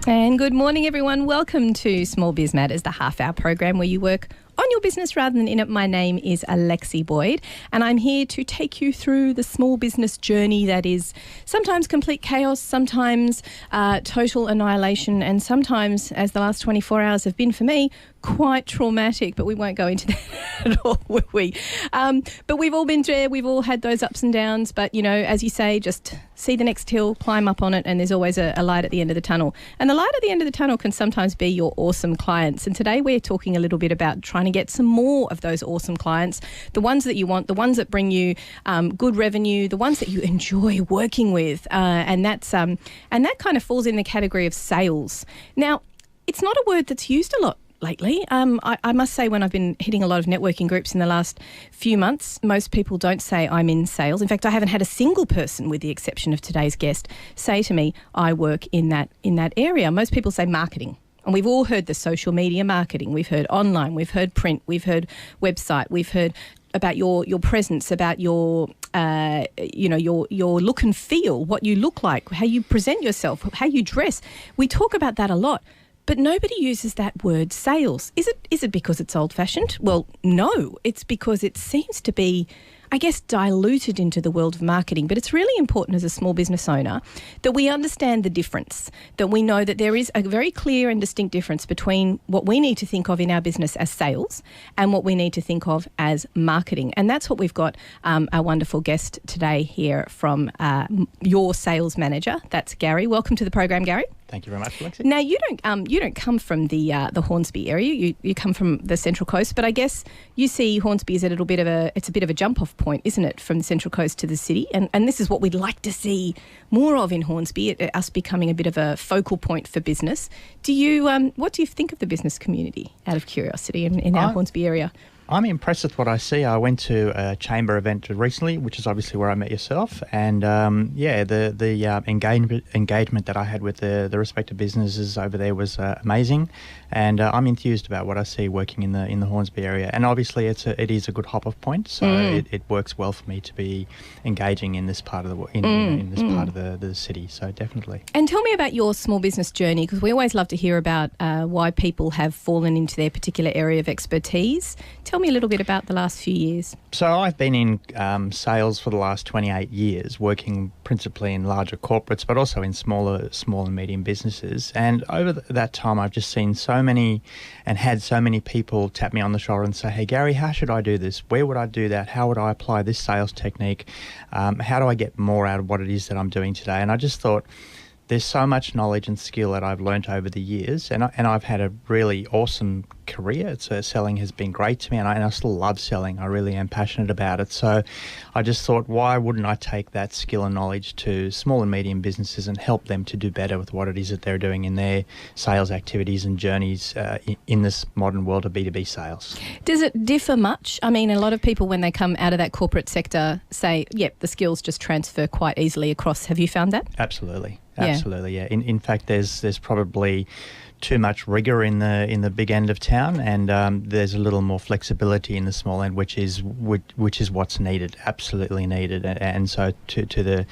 And good morning, everyone. Welcome to Small Biz Matters, the half-hour program where you work on your business rather than in it. My name is Alexi Boyd, and I'm here to take you through the small business journey that is sometimes complete chaos, sometimes total annihilation, and sometimes, as the last 24 hours have been for me, quite traumatic, but we won't go into that at all, will we? But we've all been there. We've all had those ups and downs. But, you know, as you say, just see the next hill, climb up on it, and there's always a light at the end of the tunnel. And the light at the end of the tunnel can sometimes be your awesome clients. And today we're talking a little bit about trying to get some more of those awesome clients, the ones that you want, the ones that bring you good revenue, the ones that you enjoy working with. And that kind of falls in the category of sales. Now, it's not a word that's used a lot lately. I must say, when I've been hitting a lot of networking groups in the last few months, most people don't say I'm in sales. In fact, I haven't had a single person, with the exception of today's guest, say to me, I work in that area. Most people say marketing. And we've all heard the social media marketing. We've heard online, we've heard print, we've heard website, we've heard about your presence, about your look and feel, what you look like, how you present yourself, how you dress. We talk about that a lot. But nobody uses that word sales. Is it because it's old-fashioned? Well, no. It's because it seems to be, I guess, diluted into the world of marketing. But it's really important as a small business owner that we understand the difference, that we know that there is a very clear and distinct difference between what we need to think of in our business as sales and what we need to think of as marketing. And that's what we've got our wonderful guest today here from your sales manager. That's Gary. Welcome to the program, Gary. Thank you very much, Alexi. Now, you don't come from the Hornsby area. You come from the Central Coast, but I guess you see Hornsby as a bit of a jump-off point, isn't it, from the Central Coast to the city? And this is what we'd like to see more of in Hornsby, us becoming a bit of a focal point for business. What do you think of the business community, out of curiosity, in our Hornsby area? I'm impressed with what I see. I went to a chamber event recently, which is obviously where I met yourself, and the engagement that I had with the respective businesses over there was amazing, and I'm enthused about what I see working in the Hornsby area. And obviously, it is a good hop-off point, so it works well for me to be engaging in this part of the city. So definitely. And tell me about your small business journey, because we always love to hear about why people have fallen into their particular area of expertise. Tell me a little bit about the last few years. So I've been in sales for the last 28 years, working principally in larger corporates, but also in small and medium businesses. And over that time, I've just seen so many and had so many people tap me on the shoulder and say, hey, Gary, how should I do this? Where would I do that? How would I apply this sales technique? How do I get more out of what it is that I'm doing today? And I just thought, there's so much knowledge and skill that I've learnt over the years, and I've had a really awesome career. Selling has been great to me, and I still love selling. I really am passionate about it. So I just thought, why wouldn't I take that skill and knowledge to small and medium businesses and help them to do better with what it is that they're doing in their sales activities and journeys in this modern world of B2B sales. Does it differ much? I mean, a lot of people, when they come out of that corporate sector, say, yep, the skills just transfer quite easily across. Have you found that? Absolutely. Absolutely, yeah. In fact, there's probably too much rigour in the big end of town, and there's a little more flexibility in the small end, which is what's needed, absolutely needed. And so to the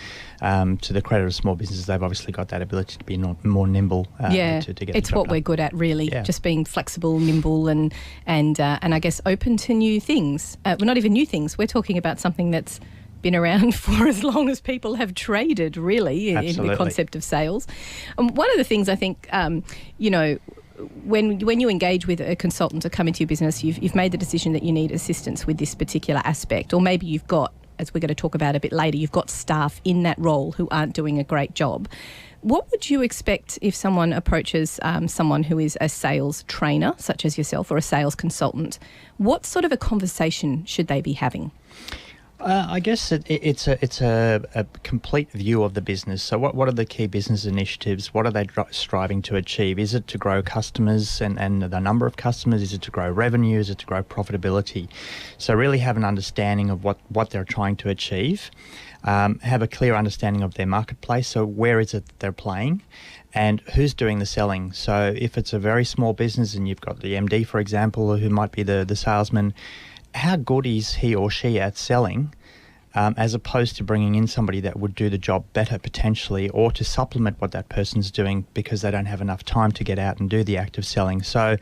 credit of small businesses, they've obviously got that ability to be more nimble. To get it's what we're good at, really, just being flexible, nimble, and I guess open to new things. Well, not even new things. We're talking about something that's been around for as long as people have traded, really, in the concept of sales. One of the things I think, when you engage with a consultant to come into your business, you've made the decision that you need assistance with this particular aspect, or maybe you've got, as we're going to talk about a bit later, you've got staff in that role who aren't doing a great job. What would you expect if someone approaches someone who is a sales trainer, such as yourself, or a sales consultant? What sort of a conversation should they be having? I guess it's a complete view of the business. So what are the key business initiatives? What are they striving to achieve? Is it to grow customers and the number of customers? Is it to grow revenue? Is it to grow profitability? So really have an understanding of what they're trying to achieve. Have a clear understanding of their marketplace. So where is it they're playing? And who's doing the selling? So if it's a very small business and you've got the MD, for example, who might be the salesman, how good is he or she at selling? as opposed to bringing in somebody that would do the job better potentially, or to supplement what that person's doing because they don't have enough time to get out and do the active selling. So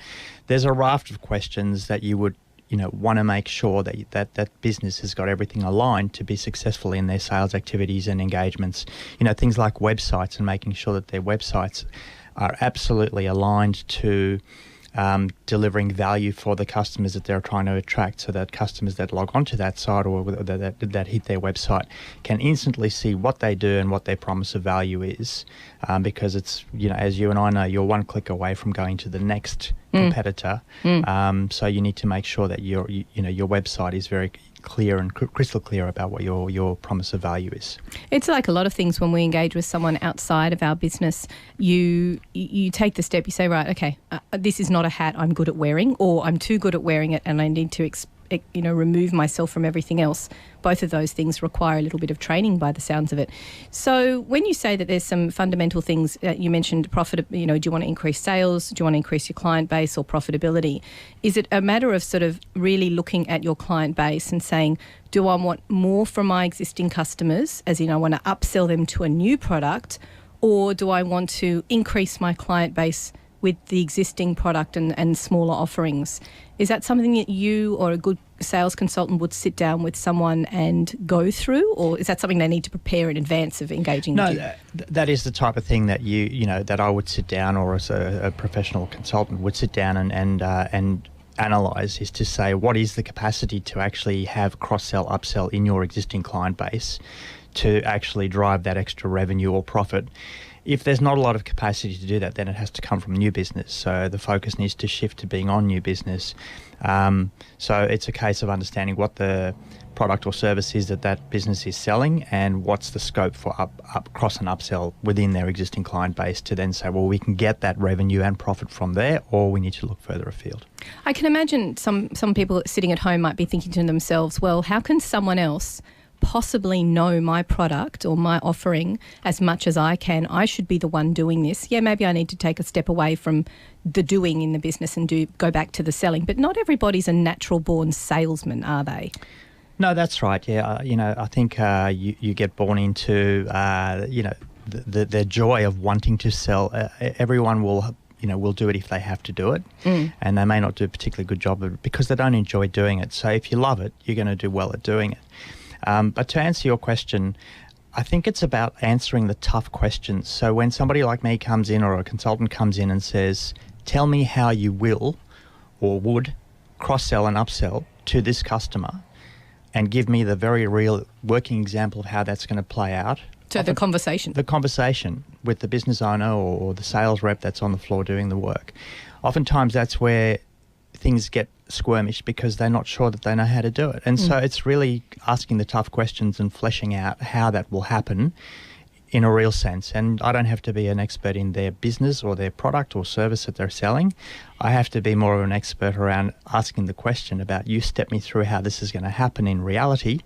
there's a raft of questions that you would want to make sure that business has got everything aligned to be successful in their sales activities and engagements. Things like websites, and making sure that their websites are absolutely aligned to delivering value for the customers that they're trying to attract, so that customers that log onto that site or that hit their website can instantly see what they do and what their promise of value is, because it's, as you and I know, you're one click away from going to the next competitor. So you need to make sure that your website is very clear and crystal clear about what your promise of value is. It's like a lot of things when we engage with someone outside of our business. You take the step, you say, right, okay, this is not a hat I'm good at wearing, or I'm too good at wearing it and I need to remove myself from everything else. Both of those things require a little bit of training by the sounds of it. So when you say that there's some fundamental things, you mentioned profit, do you want to increase sales? Do you want to increase your client base or profitability? Is it a matter of sort of really looking at your client base and saying, do I want more from my existing customers, as in I want to upsell them to a new product, or do I want to increase my client base with the existing product and smaller offerings? Is that something that you or a good sales consultant would sit down with someone and go through, or is that something they need to prepare in advance of engaging with you? No, that is the type of thing that that I would sit down, or as a professional consultant would sit down and analyse, is to say, what is the capacity to actually have cross-sell, upsell in your existing client base to actually drive that extra revenue or profit. If there's not a lot of capacity to do that, then it has to come from new business. So the focus needs to shift to being on new business. So it's a case of understanding what the product or service is that business is selling, and what's the scope for up cross and upsell within their existing client base, to then say, well, we can get that revenue and profit from there, or we need to look further afield. I can imagine some people sitting at home might be thinking to themselves, well, how can someone else possibly know my product or my offering as much as I can? I should be the one doing this. Yeah, maybe I need to take a step away from the doing in the business and go back to the selling. But not everybody's a natural born salesman, are they? No, that's right. Yeah, I think you get born into the joy of wanting to sell. Everyone will do it if they have to do it, and they may not do a particularly good job of it because they don't enjoy doing it. So if you love it, you're going to do well at doing it. But to answer your question, I think it's about answering the tough questions. So when somebody like me comes in, or a consultant comes in and says, tell me how you will or would cross-sell and upsell to this customer, and give me the very real working example of how that's going to play out. So the conversation with the business owner or the sales rep that's on the floor doing the work. Oftentimes that's where things get squirmish, because they're not sure that they know how to do it. And so it's really asking the tough questions and fleshing out how that will happen in a real sense. And I don't have to be an expert in their business or their product or service that they're selling. I have to be more of an expert around asking the question about, you step me through how this is going to happen in reality,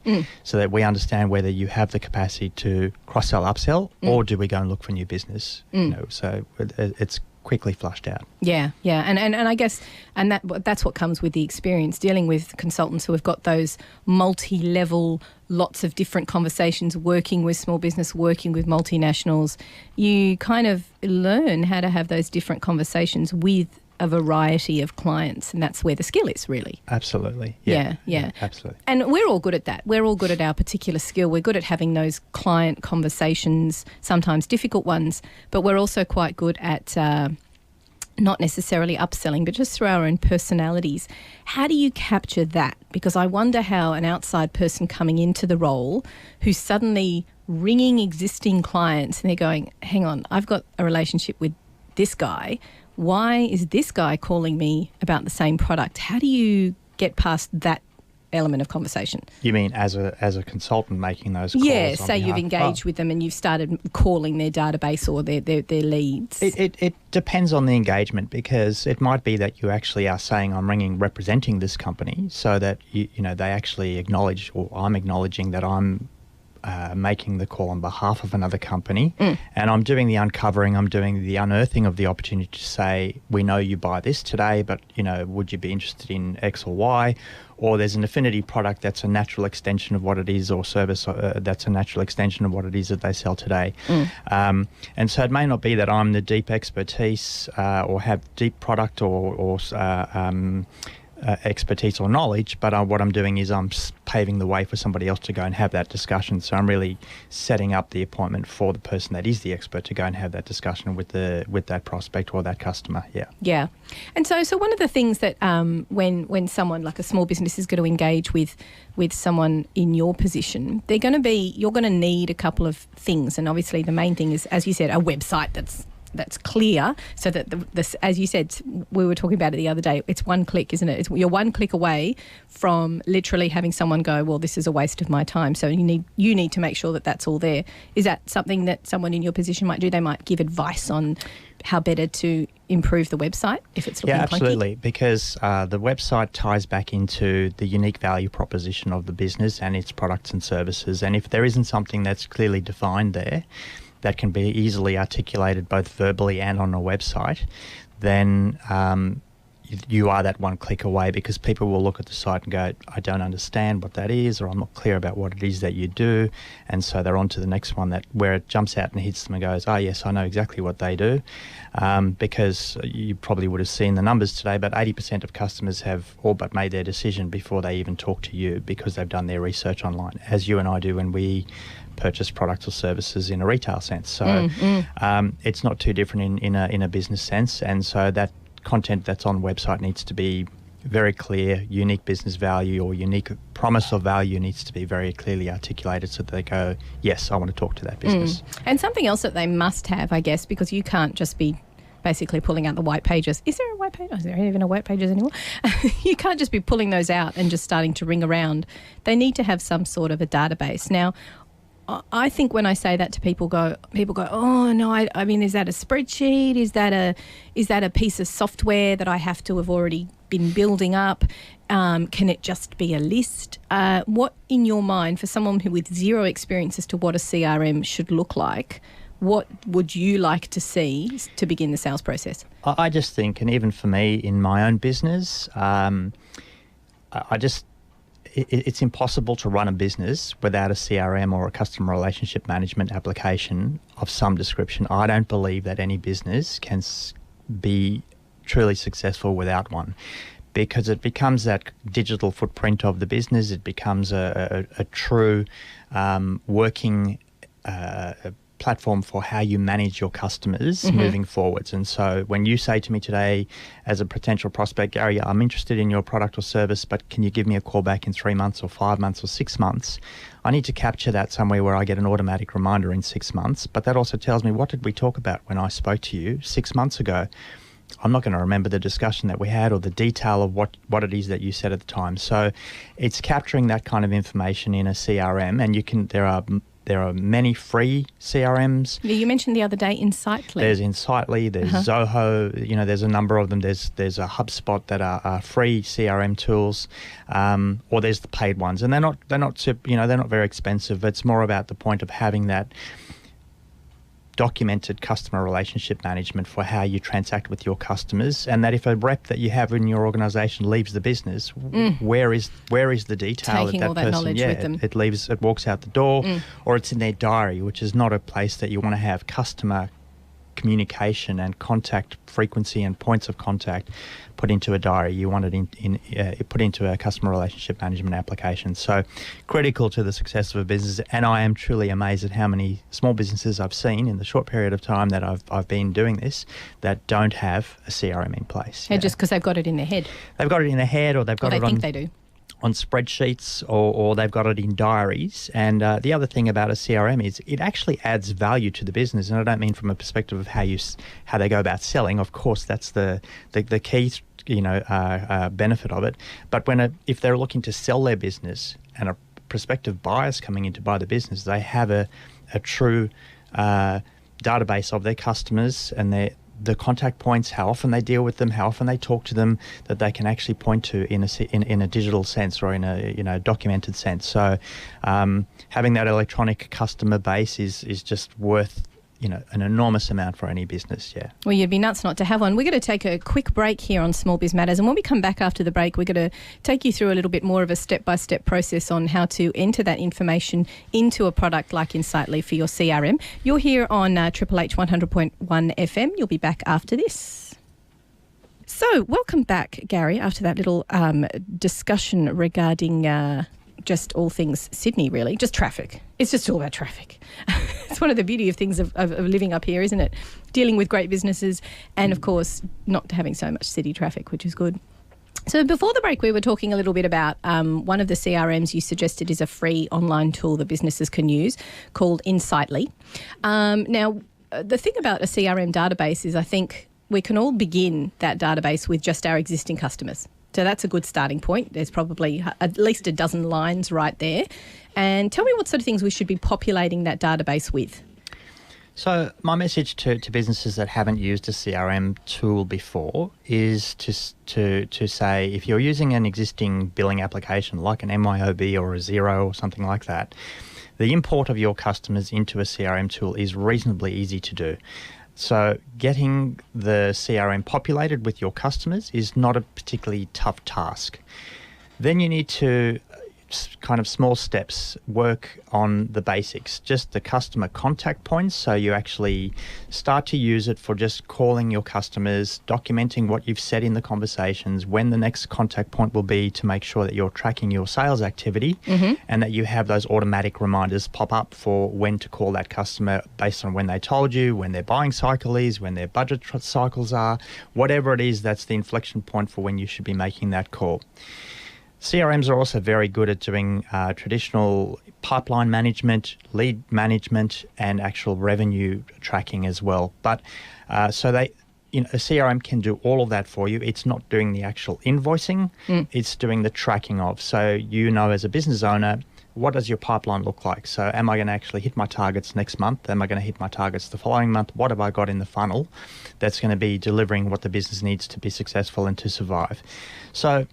so that we understand whether you have the capacity to cross-sell, upsell, or do we go and look for new business? So it's quickly flushed out. Yeah. And I guess, and that's what comes with the experience, dealing with consultants who have got those multi-level, lots of different conversations, working with small business, working with multinationals. You kind of learn how to have those different conversations with a variety of clients, and that's where the skill is, really. Absolutely. Yeah, absolutely. And we're all good at that. We're all good at our particular skill. We're good at having those client conversations, sometimes difficult ones, but we're also quite good at not necessarily upselling, but just through our own personalities. How do you capture that? Because I wonder how an outside person coming into the role, who's suddenly ringing existing clients and they're going, hang on, I've got a relationship with this guy. Why is this guy calling me about the same product? How do you get past that element of conversation? You mean as a consultant making those calls? Yeah, say you've engaged with them and you've started calling their database or their leads. It depends on the engagement, because it might be that you actually are saying, I'm ringing representing this company, so that they actually acknowledge, or I'm acknowledging that I'm making the call on behalf of another company, and I'm doing the uncovering, I'm doing the unearthing of the opportunity to say, we know you buy this today, but would you be interested in X or Y? or there's an affinity product that's a natural extension of what it is, or service that's a natural extension of what it is that they sell today. And so it may not be that I'm the deep expertise or have deep product or expertise or knowledge, but what I'm doing is I'm paving the way for somebody else to go and have that discussion. So I'm really setting up the appointment for the person that is the expert to go and have that discussion with that prospect or that customer. Yeah. And so one of the things that when someone like a small business is going to engage with someone in your position, you're going to need a couple of things. And obviously the main thing is, as you said, a website that's clear, so that this, as you said, we were talking about it the other day, it's one click, isn't it? You're one click away from literally having someone go, well, this is a waste of my time. So you need to make sure that that's all there. Is that something that someone in your position might do? They might give advice on how better to improve the website if it's looking clunky? Yeah, absolutely, because the website ties back into the unique value proposition of the business and its products and services. And if there isn't something that's clearly defined there, that can be easily articulated both verbally and on a website, then you are that one click away, because people will look at the site and go, I don't understand what that is, or I'm not clear about what it is that you do. And so they're on to the next one where it jumps out and hits them and goes, oh, yes, I know exactly what they do. Because you probably would have seen the numbers today, but 80% of customers have all but made their decision before they even talk to you, because they've done their research online, as you and I do when we purchase products or services in a retail sense. So it's not too different in a business sense. And so that content that's on the website needs to be very clear. Unique business value or unique promise of value needs to be very clearly articulated, so that they go, yes, I want to talk to that business. And something else that they must have, I guess, because you can't just be basically pulling out the white pages. Is there a white page? Is there even a white pages anymore? You can't just be pulling those out and just starting to ring around. They need to have some sort of a database. Now, I think when I say that to people go, oh no, I mean, is that a spreadsheet? Is that a piece of software that I have to have already been building up? Can it just be a list? What in your mind, for someone with zero experience as to what a CRM should look like, what would you like to see to begin the sales process? I just think, and even for me in my own business, it's impossible to run a business without a CRM or a customer relationship management application of some description. I don't believe that any business can be truly successful without one, because it becomes that digital footprint of the business. It becomes a true working platform for how you manage your customers moving forwards. And so when you say to me today as a potential prospect, Gary, I'm interested in your product or service, but can you give me a call back in 3 months or 5 months or 6 months? I need to capture that somewhere where I get an automatic reminder in 6 months. But that also tells me, what did we talk about when I spoke to you 6 months ago? I'm not going to remember the discussion that we had or the detail of what it is that you said at the time. So it's capturing that kind of information in a CRM, and there are many free CRMs. Yeah, you mentioned the other day Insightly. There's Insightly, there's Zoho, there's a number of them. There's a HubSpot that are free CRM tools, or there's the paid ones. And they're not very expensive. It's more about the point of having that documented customer relationship management for how you transact with your customers, and that if a rep that you have in your organisation leaves the business, where is the detail taking that all that person, knowledge with them. It walks out the door, or it's in their diary, which is not a place that you want to have customer communication and contact frequency and points of contact put into a diary. You want it put into a customer relationship management application. So critical to the success of a business. And I am truly amazed at how many small businesses I've seen in the short period of time that I've been doing this that don't have a CRM in place. Yeah, just because they've got it in their head. They've got it in their head, or they've got it on... think they do. On spreadsheets, or they've got it in diaries. And the other thing about a CRM is it actually adds value to the business. And I don't mean from a perspective of how they go about selling. Of course, that's the key benefit of it. But if they're looking to sell their business and a prospective buyer's coming in to buy the business, they have a true database of their customers and the contact points, how often they deal with them, how often they talk to them, that they can actually point to in a digital sense or in a documented sense. So having that electronic customer base is just worth an enormous amount for any business, yeah. Well, you'd be nuts not to have one. We're going to take a quick break here on Small Biz Matters, and when we come back after the break, we're going to take you through a little bit more of a step-by-step process on how to enter that information into a product like Insightly for your CRM. You're here on Triple H 100.1 FM. You'll be back after this. So, welcome back, Gary, after that little discussion regarding just all things Sydney, really. Just traffic. It's just all about traffic. It's one of the beauty of things of living up here, isn't it? Dealing with great businesses and, of course, not having so much city traffic, which is good. So before the break, we were talking a little bit about one of the CRMs you suggested is a free online tool that businesses can use called Insightly. Now, the thing about a CRM database is I think we can all begin that database with just our existing customers. So that's a good starting point. There's probably at least a dozen lines right there. And tell me what sort of things we should be populating that database with. So my message to businesses that haven't used a CRM tool before is to say, if you're using an existing billing application like an MYOB or a Xero or something like that, the import of your customers into a CRM tool is reasonably easy to do. So getting the CRM populated with your customers is not a particularly tough task. Then you need to kind of small steps work on the basics, just the customer contact points. So you actually start to use it for just calling your customers, documenting what you've said in the conversations, when the next contact point will be, to make sure that you're tracking your sales activity and that you have those automatic reminders pop up for when to call that customer based on when they told you, when their buying cycle is, when their budget cycles are, whatever it is, that's the inflection point for when you should be making that call. CRMs are also very good at doing traditional pipeline management, lead management, and actual revenue tracking as well. But a CRM can do all of that for you. It's not doing the actual invoicing, it's doing the tracking of. So as a business owner, what does your pipeline look like? So am I going to actually hit my targets next month? Am I going to hit my targets the following month? What have I got in the funnel that's going to be delivering what the business needs to be successful and to survive? So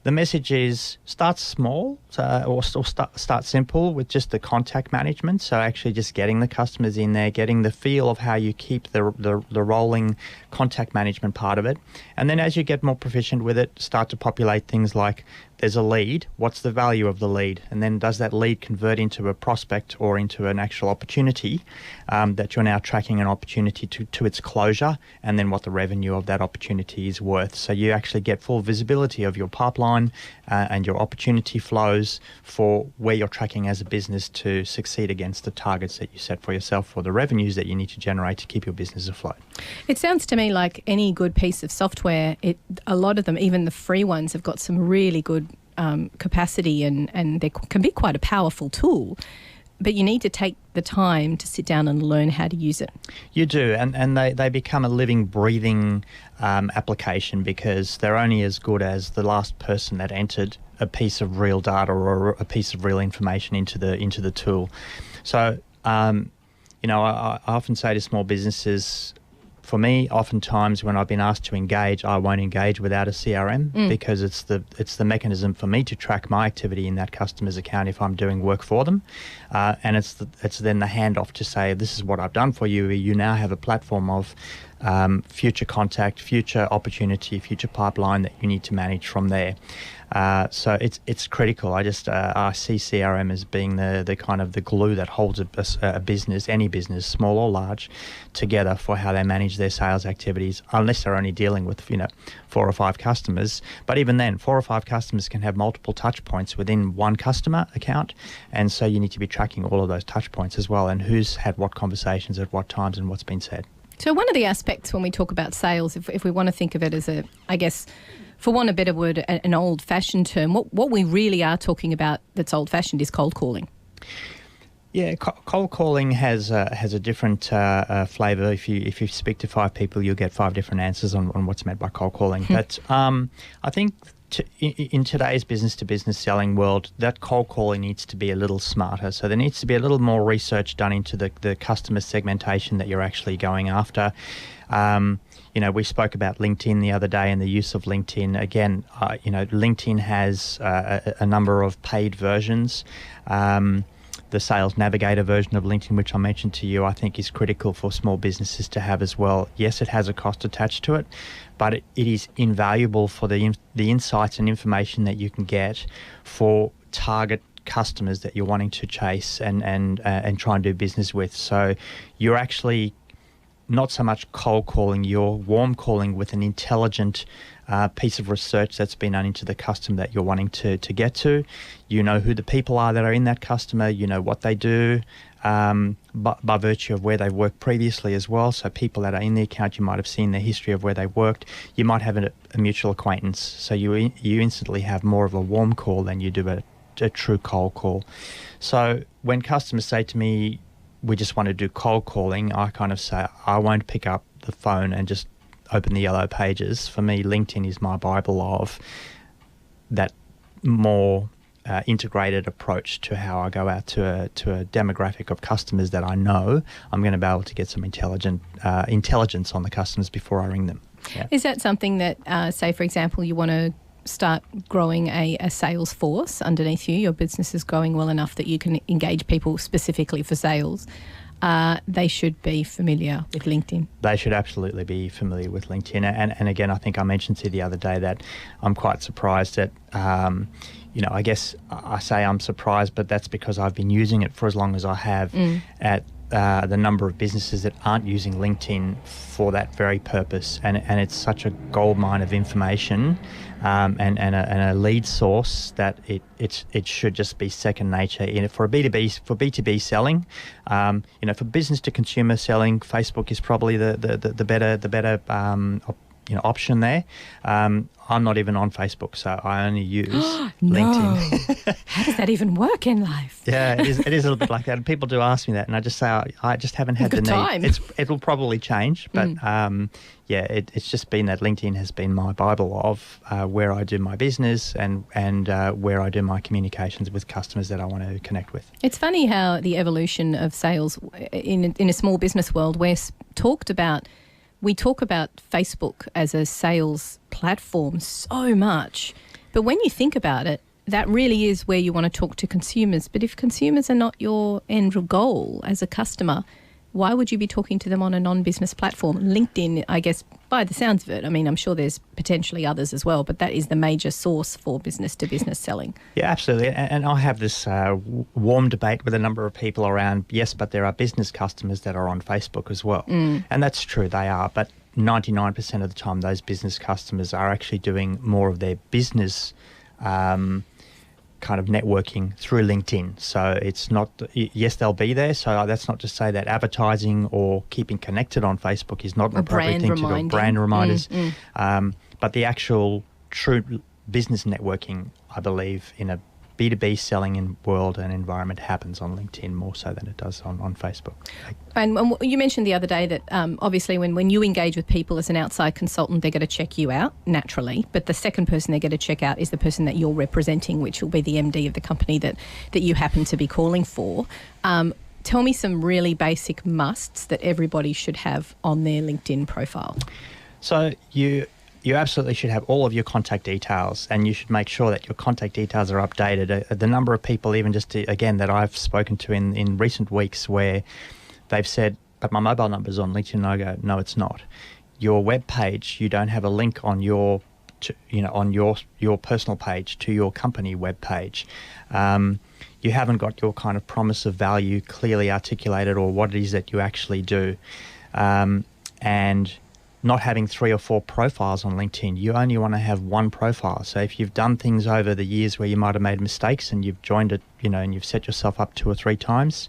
the message is start small or start simple with just the contact management. So actually just getting the customers in there, getting the feel of how you keep the rolling contact management part of it. And then as you get more proficient with it, start to populate things like there's a lead. What's the value of the lead? And then does that lead convert into a prospect or into an actual opportunity that you're now tracking an opportunity to its closure, and then what the revenue of that opportunity is worth. So you actually get full visibility of your pipeline and your opportunity flows for where you're tracking as a business to succeed against the targets that you set for yourself or the revenues that you need to generate to keep your business afloat. It sounds to me like any good piece of software, a lot of them, even the free ones, have got some really good capacity and they can be quite a powerful tool, but you need to take the time to sit down and learn how to use it. You do, and they become a living, breathing application, because they're only as good as the last person that entered a piece of real data or a piece of real information into the tool. So, I often say to small businesses, for me, oftentimes when I've been asked to engage, I won't engage without a CRM because it's the mechanism for me to track my activity in that customer's account if I'm doing work for them, and it's then the handoff to say, this is what I've done for you. You now have a platform of future contact, future opportunity, future pipeline that you need to manage from there. So it's critical. I see CRM as being the kind of the glue that holds a business, any business, small or large, together for how they manage their sales activities, unless they're only dealing with 4 or 5 customers. But even then, 4 or 5 customers can have multiple touch points within one customer account, and so you need to be tracking all of those touch points as well, and who's had what conversations at what times and what's been said. So one of the aspects when we talk about sales, if we want to think of it as for want of a better word, an old-fashioned term, what we really are talking about that's old-fashioned is cold calling. Yeah, cold calling has a different flavour. If you speak to 5 people, you'll get 5 different answers on what's meant by cold calling. But I think in today's business-to-business selling world, that cold calling needs to be a little smarter. So there needs to be a little more research done into the customer segmentation that you're actually going after. We spoke about LinkedIn the other day and the use of LinkedIn. Again, LinkedIn has a number of paid versions. The the Sales Navigator version of LinkedIn, which I mentioned to you, I think is critical for small businesses to have as well. Yes, it has a cost attached to it, but it is invaluable for the insights and information that you can get for target customers that you're wanting to chase and try and do business with. So you're actually not so much cold calling, you're warm calling with an intelligent piece of research that's been done into the customer that you're wanting to get to. You know who the people are that are in that customer, you know what they do, by virtue of where they've worked previously as well. So people that are in the account, you might have seen their history of where they worked. You might have a mutual acquaintance, so you instantly have more of a warm call than you do a true cold call. So when customers say to me, we just want to do cold calling, I kind of say, I won't pick up the phone and just open the yellow pages. For me, LinkedIn is my Bible of that more integrated approach to how I go out to a demographic of customers that I know. I'm going to be able to get some intelligence on the customers before I ring them. Yeah. Is that something that, say, for example, you want to start growing a sales force underneath you? Your business is growing well enough that you can engage people specifically for sales. They should be familiar with LinkedIn. They should absolutely be familiar with LinkedIn. And again, I think I mentioned to you the other day that I'm quite surprised that, I guess I say I'm surprised, but that's because I've been using it for as long as I have at the number of businesses that aren't using LinkedIn for that very purpose. And it's such a goldmine of information and a lead source that it should just be second nature. For B2B selling, for business to consumer selling, Facebook is probably the better option there. I'm not even on Facebook, so I only use LinkedIn. How does that even work in life? Yeah, it is a little bit like that. And people do ask me that, and I just say I just haven't had the need. Time. It'll probably change, but it's just been that LinkedIn has been my Bible of where I do my business and where I do my communications with customers that I want to connect with. It's funny how the evolution of sales in a small business world, we talk about Facebook as a sales platform so much, but when you think about it, that really is where you want to talk to consumers. But if consumers are not your end goal as a customer, why would you be talking to them on a non-business platform? LinkedIn, I guess, by the sounds of it, I mean, I'm sure there's potentially others as well, but that is the major source for business-to-business selling. Yeah, absolutely. And I have this warm debate with a number of people around, yes, but there are business customers that are on Facebook as well. And that's true, they are. But 99% of the time, those business customers are actually doing more of their business kind of networking through LinkedIn. So it's not, yes, they'll be there. So that's not to say that advertising or keeping connected on Facebook is not an appropriate thing to do. Brand reminders. But the actual true business networking, I believe, in a B2B selling world and environment happens on LinkedIn more so than it does on Facebook. And you mentioned the other day that obviously when you engage with people as an outside consultant, they're going to check you out naturally, but the second person they're going to check out is the person that you're representing, which will be the MD of the company that you happen to be calling for. Tell me some really basic musts that everybody should have on their LinkedIn profile. So you absolutely should have all of your contact details, and you should make sure that your contact details are updated. The number of people, even that I've spoken to in recent weeks, where they've said, but my mobile number's on LinkedIn, and I go, no, it's not. Your web page, you don't have a link on your personal page to your company web page. You haven't got your kind of promise of value clearly articulated, or what it is that you actually do. And not having 3 or 4 profiles on LinkedIn. You only want to have one profile. So if you've done things over the years where you might have made mistakes and you've joined it, and you've set yourself up 2 or 3 times,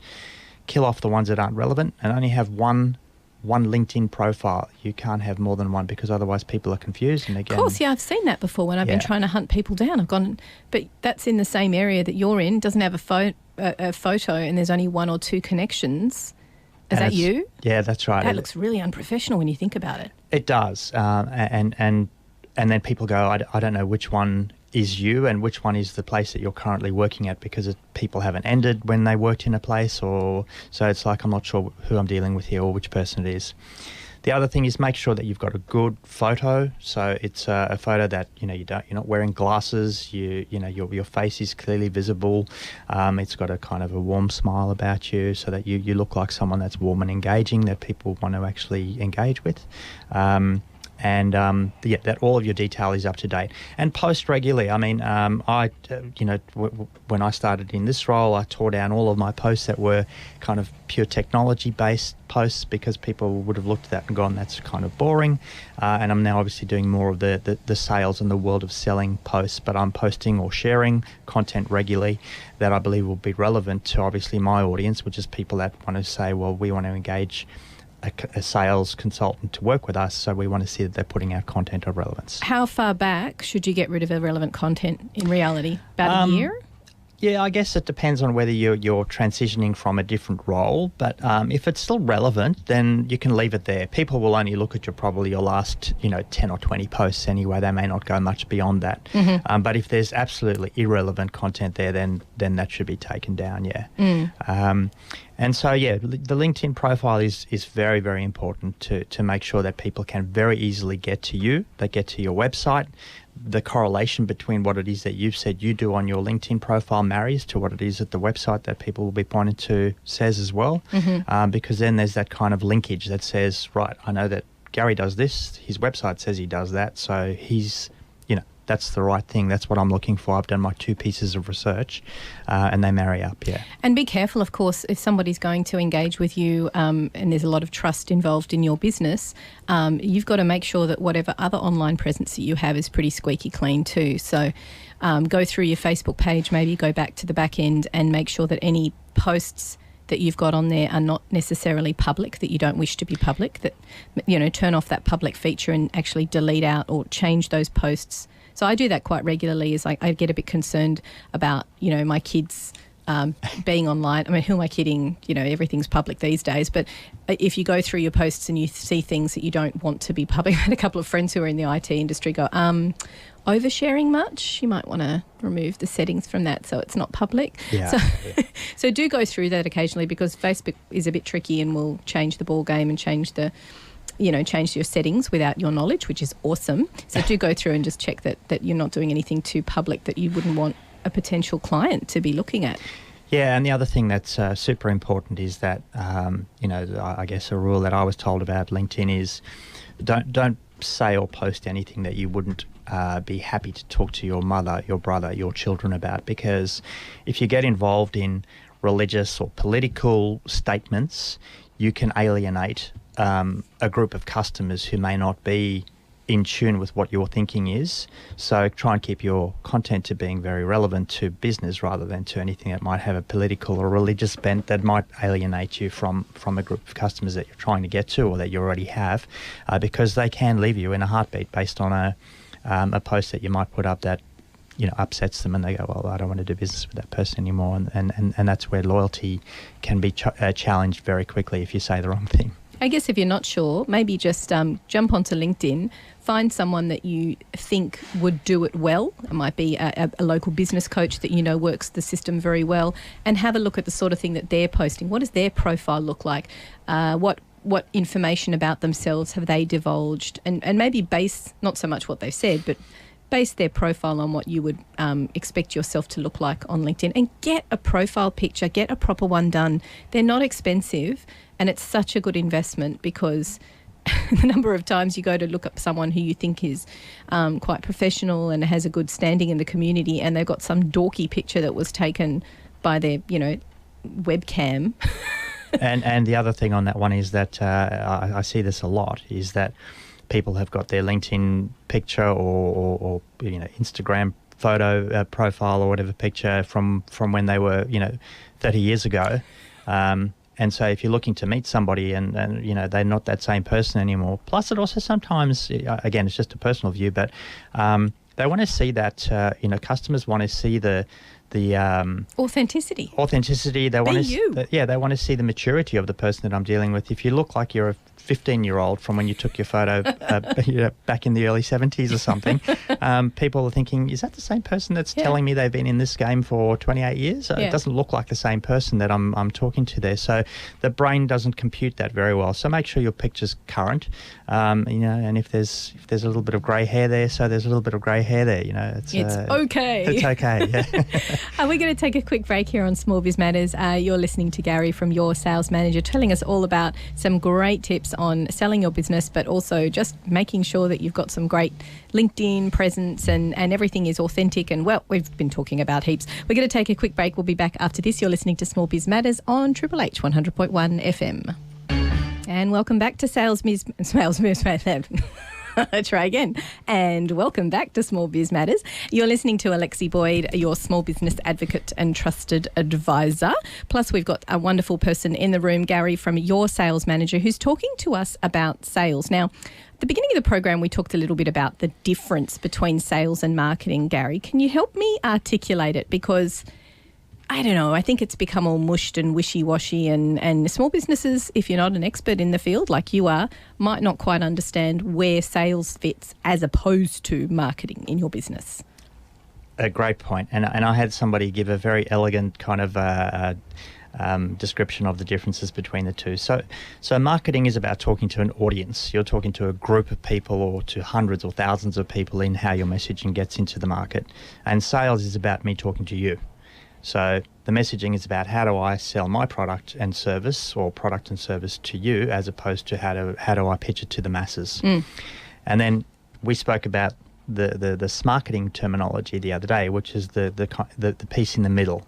kill off the ones that aren't relevant and only have one LinkedIn profile. You can't have more than one, because otherwise people are confused. And again, of course, yeah, I've seen that before when I've been trying to hunt people down. I've gone, but that's in the same area that you're in, doesn't have a photo, and there's only 1 or 2 connections. Is that you? Yeah, that's right. That looks really unprofessional when you think about it. It does, and then people go, I don't know which one is you and which one is the place that you're currently working at, because people haven't ended when they worked in a place, or so it's like I'm not sure who I'm dealing with here or which person it is. The other thing is make sure that you've got a good photo. So it's a photo that you're not wearing glasses. Your face is clearly visible. It's got a kind of a warm smile about you, so that you look like someone that's warm and engaging, that people want to actually engage with. That all of your detail is up to date, and post regularly. I mean, when I started in this role, I tore down all of my posts that were kind of pure technology-based posts, because people would have looked at that and gone, that's kind of boring. And I'm now obviously doing more of the sales and the world of selling posts, but I'm posting or sharing content regularly that I believe will be relevant to obviously my audience, which is people that want to say, well, we want to engage a sales consultant to work with us, so we want to see that they're putting out content of relevance. How far back should you get rid of irrelevant content in reality? About a year? Yeah, I guess it depends on whether you're transitioning from a different role. But if it's still relevant, then you can leave it there. People will only look at probably your last 10 or 20 posts anyway. They may not go much beyond that. Mm-hmm. But if there's absolutely irrelevant content there, then that should be taken down. Yeah. And so, the LinkedIn profile is very, very important to make sure that people can very easily get to you. They get to your website. The correlation between what it is that you've said you do on your LinkedIn profile marries to what it is at the website that people will be pointed to says as well. Mm-hmm. Because then there's that kind of linkage that says, right, I know that Gary does this, his website says he does that, so he's, that's the right thing. That's what I'm looking for. I've done my 2 pieces of research, and they marry up, yeah. And be careful, of course, if somebody's going to engage with you and there's a lot of trust involved in your business, you've got to make sure that whatever other online presence that you have is pretty squeaky clean too. So go through your Facebook page, maybe go back to the back end and make sure that any posts that you've got on there are not necessarily public, that you don't wish to be public, that, turn off that public feature and actually delete out or change those posts. So I do that quite regularly. Is I get a bit concerned about, my kids being online. I mean, who am I kidding? Everything's public these days. But if you go through your posts and you see things that you don't want to be public, I had a couple of friends who are in the IT industry go, oversharing much? You might want to remove the settings from that so it's not public. Yeah. So do go through that occasionally, because Facebook is a bit tricky and will change the ball game and change your settings without your knowledge, which is awesome. So do go through and just check that you're not doing anything too public that you wouldn't want a potential client to be looking at. Yeah, and the other thing that's super important is that, I guess a rule that I was told about LinkedIn is don't say or post anything that you wouldn't be happy to talk to your mother, your brother, your children about, because if you get involved in religious or political statements, you can alienate a group of customers who may not be in tune with what your thinking is. So try and keep your content to being very relevant to business rather than to anything that might have a political or religious bent that might alienate you from a group of customers that you're trying to get to or that you already have, because they can leave you in a heartbeat based on a post that you might put up that upsets them, and they go, well, I don't want to do business with that person anymore. And that's where loyalty can be challenged very quickly if you say the wrong thing. I guess if you're not sure, maybe just jump onto LinkedIn, find someone that you think would do it well. It might be a local business coach that works the system very well, and have a look at the sort of thing that they're posting. What does their profile look like? What information about themselves have they divulged? And maybe base, not so much what they've said, but base their profile on what you would expect yourself to look like on LinkedIn, and get a profile picture, get a proper one done. They're not expensive, and it's such a good investment, because the number of times you go to look up someone who you think is quite professional and has a good standing in the community, and they've got some dorky picture that was taken by their, webcam. And the other thing on that one is that I see this a lot, is that people have got their LinkedIn picture or Instagram photo profile or whatever picture from when they were 30 years ago, and so if you're looking to meet somebody and they're not that same person anymore. Plus, it also sometimes, again, it's just a personal view, but they want to see that customers want to see the authenticity. They want to they want to see the maturity of the person that I'm dealing with. If you look like you're a 15-year-old from when you took your photo back in the early 70s or something. People are thinking, is that the same person that's telling me they've been in this game for 28 years? It doesn't look like the same person that I'm talking to there. So the brain doesn't compute that very well. So make sure your picture's current, and if there's a little bit of grey hair there, so there's a little bit of grey hair there. It's okay. It's okay. Yeah. We're going to take a quick break here on Small Biz Matters. You're listening to Gary from Your Sales Manager, telling us all about some great tips on selling your business, but also just making sure that you've got some great LinkedIn presence and everything is authentic. And, well, we've been talking about heaps. We're going to take a quick break. We'll be back after this. You're listening to Small Biz Matters on Triple H 100.1 FM. And welcome back to Sales Biz Try again. And welcome back to Small Biz Matters. You're listening to Alexi Boyd, your small business advocate and trusted advisor. Plus, we've got a wonderful person in the room, Gary from Your Sales Manager, who's talking to us about sales. Now, at the beginning of the program, we talked a little bit about the difference between sales and marketing. Gary, can you help me articulate it? Because I don't know, I think it's become all mushed and wishy-washy and small businesses, if you're not an expert in the field like you are, might not quite understand where sales fits as opposed to marketing in your business. A great point. And I had somebody give a very elegant kind of description of the differences between the two. So marketing is about talking to an audience. You're talking to a group of people or to hundreds or thousands of people in how your messaging gets into the market. And sales is about me talking to you. So the messaging is about how do I sell my product and service to you, as opposed to how do I pitch it to the masses. And then we spoke about the marketing terminology the other day, which is the piece in the middle.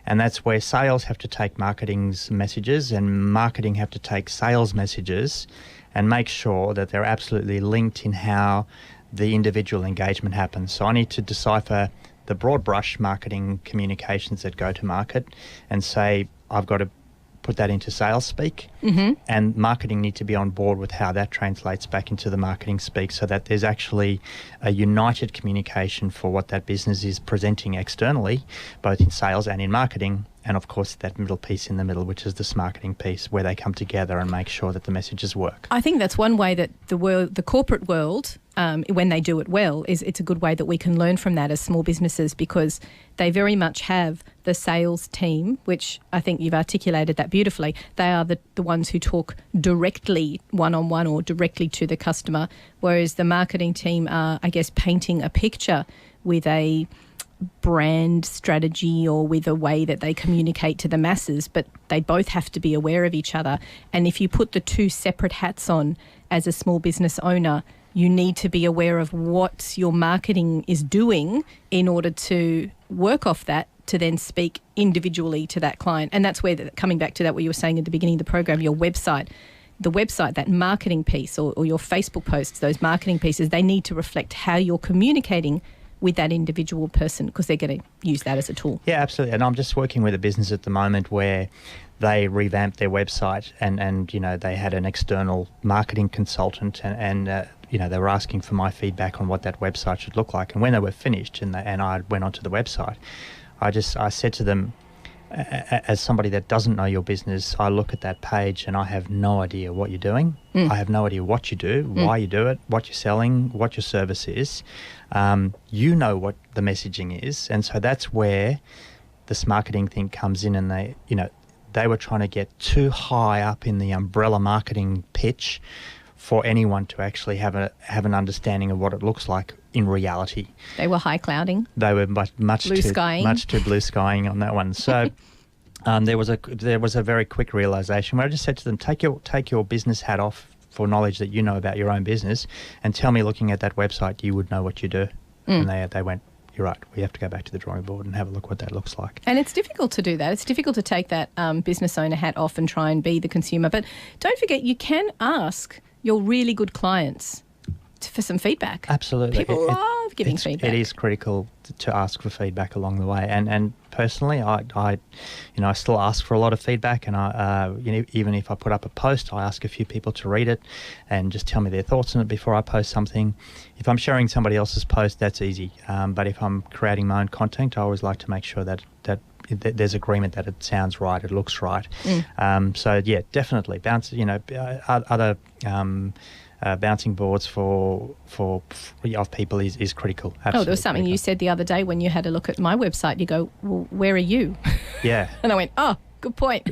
And that's where sales have to take marketing's messages and marketing have to take sales messages and make sure that they're absolutely linked in how the individual engagement happens. So I need to decipher the broad brush marketing communications that go to market and say, I've got to put that into sales speak, and marketing need to be on board with how that translates back into the marketing speak, so that there's actually a united communication for what that business is presenting externally, both in sales and in marketing. And of course, that middle piece in the middle, which is this marketing piece, where they come together and make sure that the messages work. I think that's one way that the corporate world, when they do it well, it's a good way that we can learn from that as small businesses, because they very much have the sales team, which I think you've articulated that beautifully. They are the ones who talk directly one-on-one or directly to the customer, whereas the marketing team are, I guess, painting a picture with a brand strategy or with a way that they communicate to the masses, but they both have to be aware of each other. And if you put the two separate hats on as a small business owner, you need to be aware of what your marketing is doing in order to work off that to then speak individually to that client. And that's where, coming back to that, what you were saying at the beginning of the program, your website, that marketing piece or your Facebook posts, those marketing pieces, they need to reflect how you're communicating with that individual person, because they're going to use that as a tool. Yeah, absolutely. And I'm just working with a business at the moment where they revamped their website and they had an external marketing consultant and they were asking for my feedback on what that website should look like. And when they were finished and I went onto the website, I said to them, as somebody that doesn't know your business, I look at that page and I have no idea what you're doing. I have no idea what you do, why you do it, what you're selling, what your service is. You know what the messaging is. And so that's where this marketing thing comes in, and they were trying to get too high up in the umbrella marketing pitch for anyone to actually have an understanding of what it looks like in reality. They were high clouding. They were much too blue skying on that one. So there was a very quick realization where I just said to them, take your business hat off for knowledge that you know about your own business, and tell me, looking at that website, you would know what you do. And they went, you're right, we have to go back to the drawing board and have a look what that looks like. And it's difficult to do that. It's difficult to take that business owner hat off and try and be the consumer. But don't forget, you can ask your really good clients for some feedback. Absolutely. People love giving feedback. It is critical to ask for feedback along the way. And personally, I still ask for a lot of feedback. And even if I put up a post, I ask a few people to read it and just tell me their thoughts on it before I post something. If I'm sharing somebody else's post, that's easy. But if I'm creating my own content, I always like to make sure that there's agreement that it sounds right, it looks right. So yeah, definitely other bouncing boards for of people is critical. Absolutely. Oh, there was something critical. you said the other day when you had a look at my website. You go, well, where are you? Yeah. And I went, oh, good point.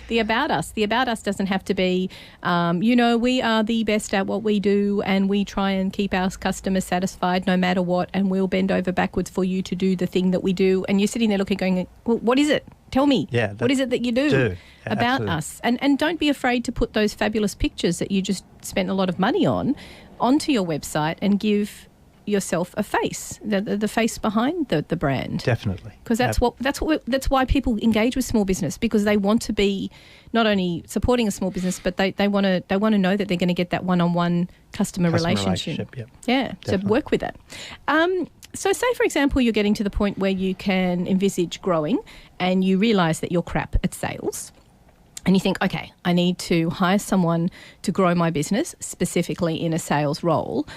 The About Us. The About Us doesn't have to be, we are the best at what we do and we try and keep our customers satisfied no matter what, and we'll bend over backwards for you to do the thing that we do. And you're sitting there looking, going, well, what is it? Tell me. Yeah, what is it that you do about absolutely. us? And don't be afraid to put those fabulous pictures that you just spent a lot of money on onto your website and give yourself a face, the face behind the brand. Definitely. Because that's why people engage with small business, because they want to be not only supporting a small business, but they want to know that they're going to get that one-on-one customer relationship. Yep. Yeah, Definitely. so work with that. So say, for example, you're getting to the point where you can envisage growing and you realise that you're crap at sales. And you think, okay, I need to hire someone to grow my business, specifically in a sales role.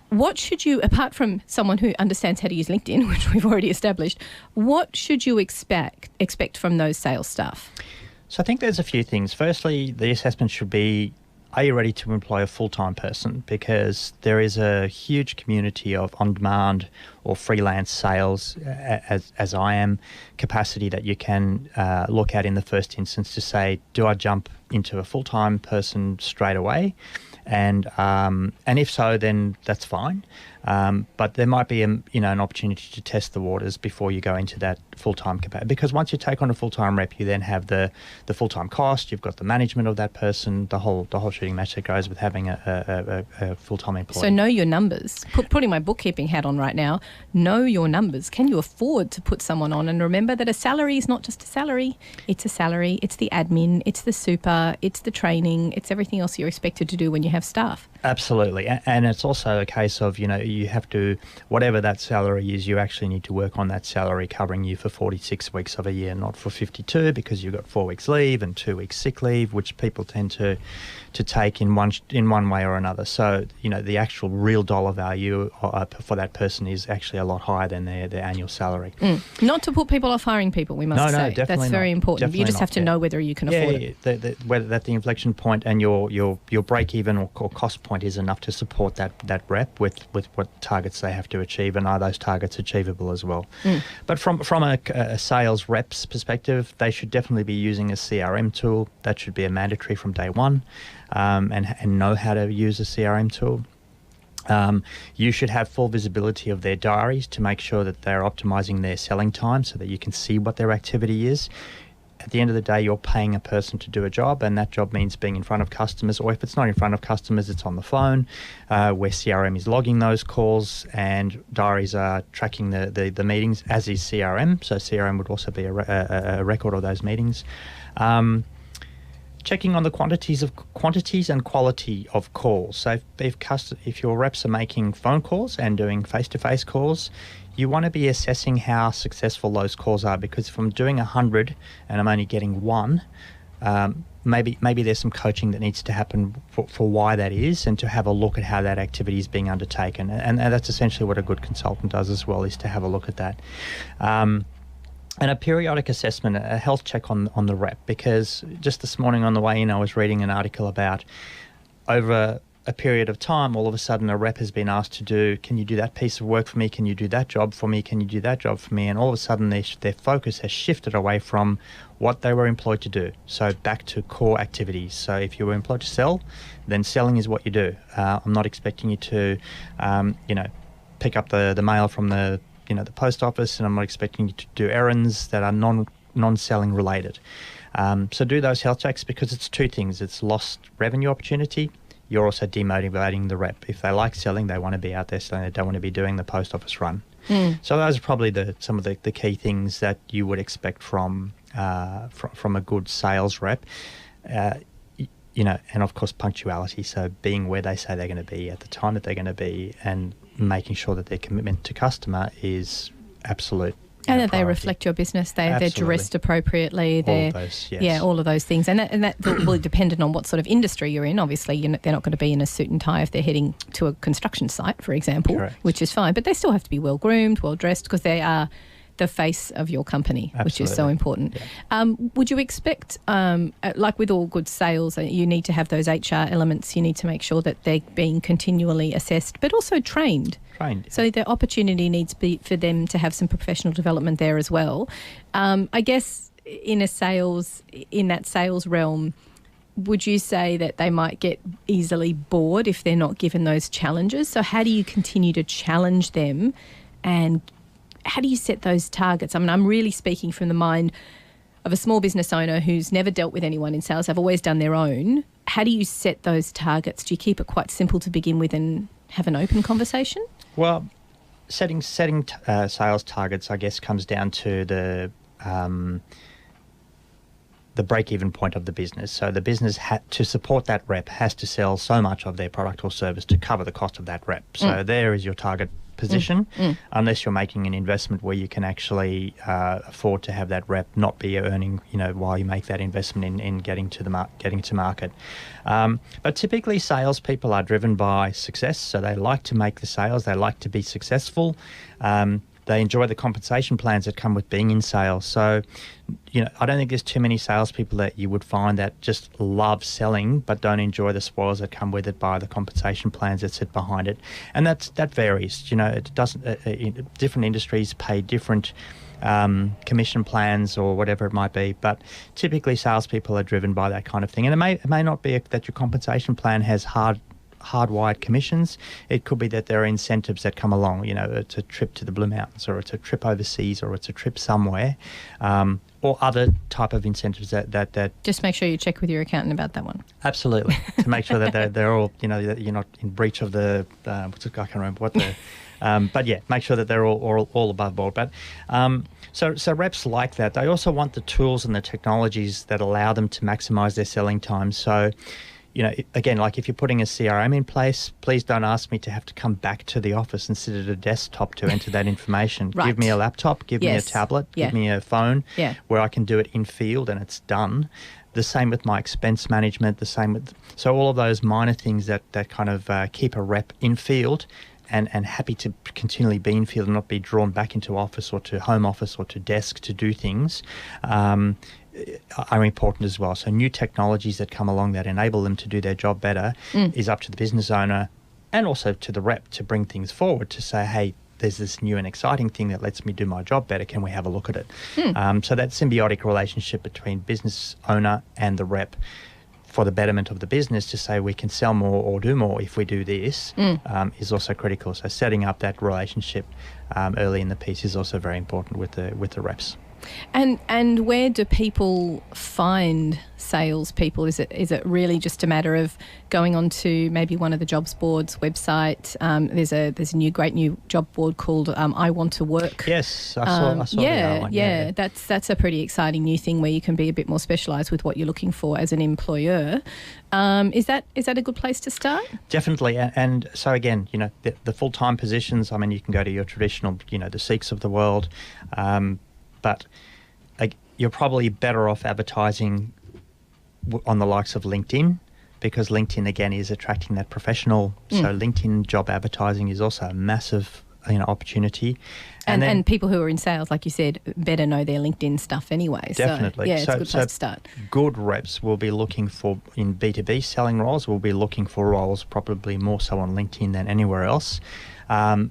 What should you, apart from someone who understands how to use LinkedIn, which we've already established, what should you expect from those sales staff? So I think there's a few things. Firstly, the assessment should be, are you ready to employ a full-time person? Because there is a huge community of on-demand or freelance sales, as I am, capacity that you can look at in the first instance to say, do I jump into a full-time person straight away? And if so, then that's fine. But there might be an opportunity to test the waters before you go into that full-time capacity. Because once you take on a full-time rep, you then have the full-time cost. You've got the management of that person, the whole shooting match that goes with having a full-time employee. So know your numbers. Putting my bookkeeping hat on right now. Know your numbers. Can you afford to put someone on? And remember that a salary is not just a salary. It's a salary. It's the admin. It's the super. It's the training. It's everything else you're expected to do when you have staff. Absolutely. And it's also a case of, you have to, whatever that salary is, you actually need to work on that salary covering you for 46 weeks of a year, not for 52, because you've got 4 weeks leave and 2 weeks sick leave, which people tend to take in one way or another. So, the actual real dollar value for that person is actually a lot higher than their annual salary. Not to put people off hiring people, we must say. No, definitely that's very important. Definitely you just have to know whether you can afford it. Whether that the inflection point and your break even or cost point is enough to support that rep with what targets they have to achieve, and are those targets achievable as well. But from a sales rep's perspective, they should definitely be using a CRM tool. That should be a mandatory from day one, and know how to use a CRM tool. You should have full visibility of their diaries to make sure that they're optimizing their selling time so that you can see what their activity is. At the end of the day, you're paying a person to do a job, and that job means being in front of customers, or if it's not in front of customers, it's on the phone, where CRM is logging those calls and diaries are tracking the meetings, as is CRM. So CRM would also be a record of those meetings. Checking on the quantities and quality of calls. So if your reps are making phone calls and doing face-to-face calls, you want to be assessing how successful those calls are, because if I'm doing 100 and I'm only getting one, maybe there's some coaching that needs to happen for why that is, and to have a look at how that activity is being undertaken. And that's essentially what a good consultant does as well, is to have a look at that. And a periodic assessment, a health check on the rep, because just this morning on the way in, I was reading an article about over a period of time, all of a sudden a rep has been asked to do, can you do that piece of work for me? Can you do that job for me? Can you do that job for me? And all of a sudden their focus has shifted away from what they were employed to do. So back to core activities. So if you were employed to sell, then selling is what you do. I'm not expecting you to, pick up the mail from the post office, and I'm not expecting you to do errands that are non-selling related. So do those health checks, because it's two things. It's lost revenue opportunity. You're also demotivating the rep. If they like selling, they want to be out there selling. They don't want to be doing the post office run. So those are probably some of the key things that you would expect from a good sales rep. And of course punctuality. So being where they say they're going to be at the time that they're going to be, and making sure that their commitment to customer is absolute. And that they priority. reflect your business. They're dressed appropriately. All of those, yes. Yeah, all of those things. And that will depend on what sort of industry you're in. Obviously, they're not going to be in a suit and tie if they're heading to a construction site, for example, Correct. which is fine. But they still have to be well-groomed, well-dressed, because they are the face of your company, which is so Absolutely. important. Yeah. Would you expect, like with all good sales, you need to have those HR elements. You need to make sure that they're being continually assessed, but also trained. So the opportunity needs to be for them to have some professional development there as well. I guess in that sales realm, would you say that they might get easily bored if they're not given those challenges? So how do you continue to challenge them, and how do you set those targets? I mean, I'm really speaking from the mind of a small business owner who's never dealt with anyone in sales. They've always done their own. How do you set those targets? Do you keep it quite simple to begin with and have an open conversation? Well, setting sales targets, I guess, comes down to the break-even point of the business. So the business, to support that rep, has to sell so much of their product or service to cover the cost of that rep. So there is your target position, unless you're making an investment where you can actually afford to have that rep not be earning, while you make that investment in getting to market. But typically, salespeople are driven by success, so they like to make the sales. They like to be successful. They enjoy the compensation plans that come with being in sales. So, I don't think there's too many salespeople that you would find that just love selling but don't enjoy the spoils that come with it by the compensation plans that sit behind it. And that varies. It doesn't. Different industries pay different commission plans or whatever it might be, but typically salespeople are driven by that kind of thing. And it may not be that your compensation plan has hardwired commissions. It could be that there are incentives that come along. It's a trip to the Blue Mountains, or it's a trip overseas, or it's a trip somewhere, or other type of incentives that Just make sure you check with your accountant about that one. Absolutely, to make sure that they're all, that you're not in breach of the I can't remember what the but yeah, make sure that they're all above board. But so reps like that. They also want the tools and the technologies that allow them to maximize their selling time. So, again, like if you're putting a CRM in place, please don't ask me to have to come back to the office and sit at a desktop to enter that information. Right. Give me a laptop, give me a tablet, give me a phone where I can do it in field and it's done. The same with my expense management, so all of those minor things that kind of keep a rep in field and happy to continually be in field and not be drawn back into office or to home office or to desk to do things. Are important as well. So new technologies that come along that enable them to do their job better is up to the business owner and also to the rep to bring things forward to say, hey, there's this new and exciting thing that lets me do my job better. Can we have a look at it? So that symbiotic relationship between business owner and the rep for the betterment of the business to say we can sell more or do more if we do this is also critical. So setting up that relationship early in the piece is also very important with the reps. And where do people find salespeople? Is it really just a matter of going onto maybe one of the jobs boards website? There's a great new job board called I Want to Work. Yes, I saw that one. Yeah, that's a pretty exciting new thing where you can be a bit more specialised with what you're looking for as an employer. Is that a good place to start? Definitely, and so again, the full-time positions. I mean, you can go to your traditional, the Seeks of the world. But you're probably better off advertising on the likes of LinkedIn, because LinkedIn, again, is attracting that professional. So LinkedIn job advertising is also a massive opportunity. And people who are in sales, like you said, better know their LinkedIn stuff anyway. Definitely. So, it's a good place to start. Good reps will be looking for, in B2B selling roles, will be looking for roles probably more so on LinkedIn than anywhere else,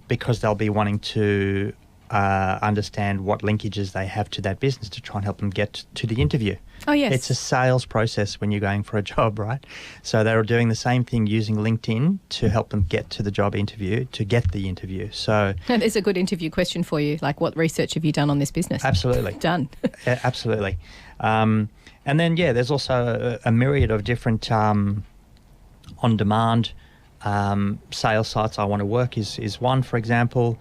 because they'll be wanting to understand what linkages they have to that business to try and help them get to the interview. Oh, yes. It's a sales process when you're going for a job, right? So they're doing the same thing using LinkedIn to help them get to the job interview, to get the interview. So there's a good interview question for you, like what research have you done on this business? Absolutely. Done. Absolutely. And then, there's also a myriad of different on-demand sales sites. I Want to Work is one, for example,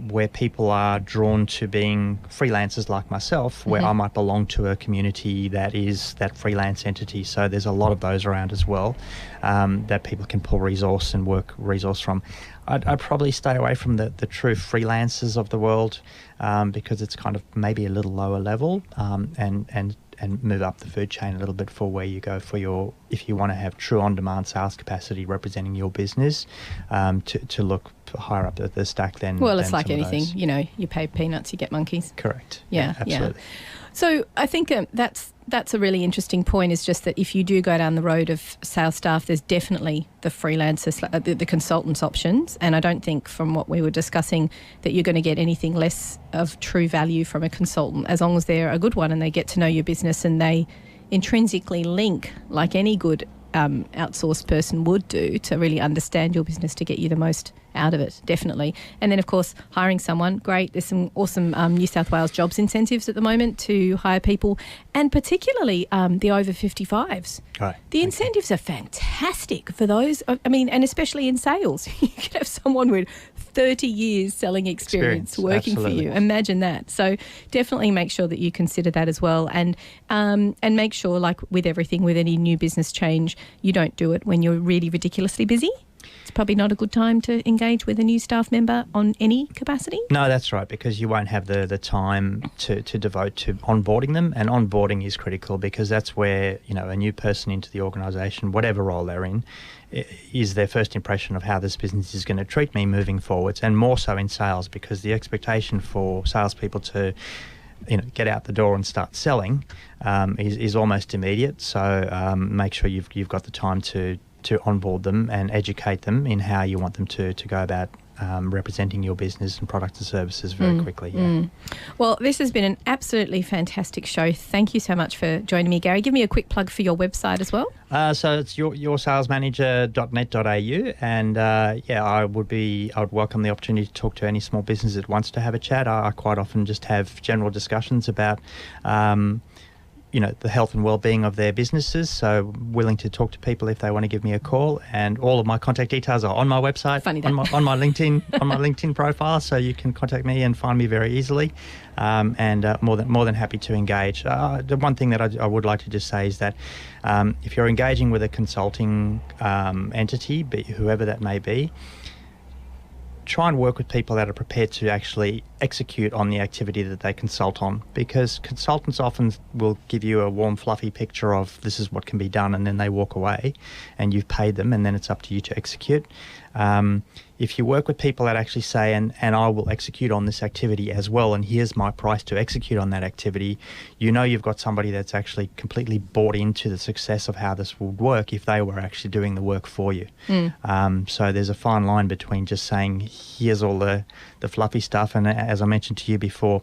where people are drawn to being freelancers like myself, where I might belong to a community that is that freelance entity. So there's a lot of those around as well, that people can pull resource and work resource from. I'd probably stay away from the true freelancers of the world, because it's kind of maybe a little lower level, and and move up the food chain a little bit for where you go for your, if you want to have true on-demand sales capacity representing your business, to look higher up the stack than. Well, it's than like anything, you know, you pay peanuts, you get monkeys. Correct. Yeah, absolutely. So I think that's a really interesting point, is just that if you do go down the road of sales staff, there's definitely the freelancers, the consultants options. And I don't think from what we were discussing that you're going to get anything less of true value from a consultant, as long as they're a good one and they get to know your business and they intrinsically link like any good outsourced person would do to really understand your business to get you the most out of it, definitely. And then, of course, hiring someone, great. There's some awesome New South Wales jobs incentives at the moment to hire people, and particularly the over 55s. Right. The incentives are fantastic for those. I mean, and especially in sales. You could have someone with 30 years selling experience working absolutely. for you. Imagine that. So definitely make sure that you consider that as well, and make sure, like with everything, with any new business change, you don't do it when you're really ridiculously busy. It's probably not a good time to engage with a new staff member on any capacity. No, that's right, because you won't have the time to devote to onboarding them, and onboarding is critical because that's where, you know, a new person into the organisation, whatever role they're in, is their first impression of how this business is going to treat me moving forwards, and more so in sales, because the expectation for salespeople to, you know, get out the door and start selling is almost immediate. So make sure you've got the time to onboard them and educate them in how you want them to go about representing your business and products and services very quickly. Yeah. Well, this has been an absolutely fantastic show. Thank you so much for joining me, Gary. Give me a quick plug for your website as well. So it's yoursalesmanager.net.au, and I would welcome the opportunity to talk to any small business that wants to have a chat. I quite often just have general discussions about the health and well-being of their businesses. So willing to talk to people if they want to give me a call, and all of my contact details are on my website, on my LinkedIn profile, so you can contact me and find me very easily, and more than happy to engage. The one thing that I would like to just say is that if you're engaging with a consulting entity, whoever that may be, try and work with people that are prepared to actually execute on the activity that they consult on, because consultants often will give you a warm, fluffy picture of this is what can be done, and then they walk away and you've paid them, and then it's up to you to execute. If you work with people that actually say, and I will execute on this activity as well, and here's my price to execute on that activity, you know you've got somebody that's actually completely bought into the success of how this would work if they were actually doing the work for you. So there's a fine line between just saying, here's all the fluffy stuff, and as I mentioned to you before,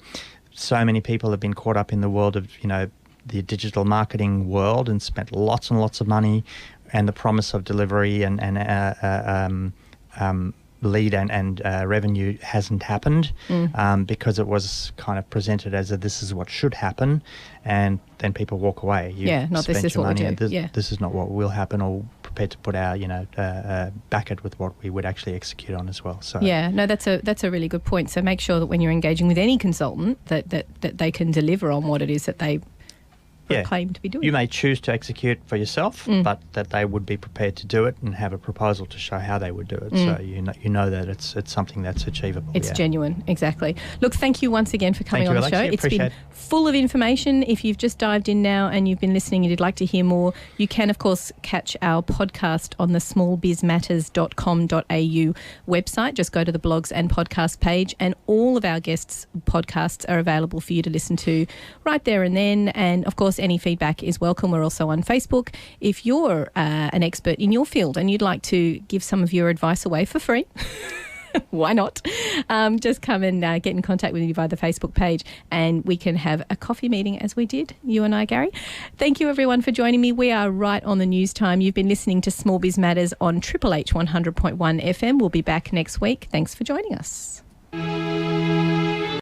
so many people have been caught up in the world of, the digital marketing world and spent lots and lots of money, and the promise of delivery and lead and revenue hasn't happened because it was kind of presented as this is what should happen, and then people walk away. This is what we do. This is not what will happen, or prepared to put our back it with what we would actually execute on as well. So that's a really good point. So make sure that when you're engaging with any consultant that they can deliver on what it is that they claim to be doing. You may choose to execute for yourself, but that they would be prepared to do it and have a proposal to show how they would do it. So you know that it's something that's achievable. It's genuine, exactly. Look, thank you once again for coming on the show. It's been full of information. If you've just dived in now and you've been listening and you'd like to hear more, you can, of course, catch our podcast on the smallbizmatters.com.au website. Just go to the blogs and podcast page, and all of our guests' podcasts are available for you to listen to right there and then. And, of course, any feedback is welcome. We're also on Facebook. If you're an expert in your field and you'd like to give some of your advice away for free, why not? Just come and get in contact with me via the Facebook page, and we can have a coffee meeting as we did, you and I, Gary. Thank you, everyone, for joining me. We are right on the news time. You've been listening to Small Biz Matters on Triple H 100.1 FM. We'll be back next week. Thanks for joining us.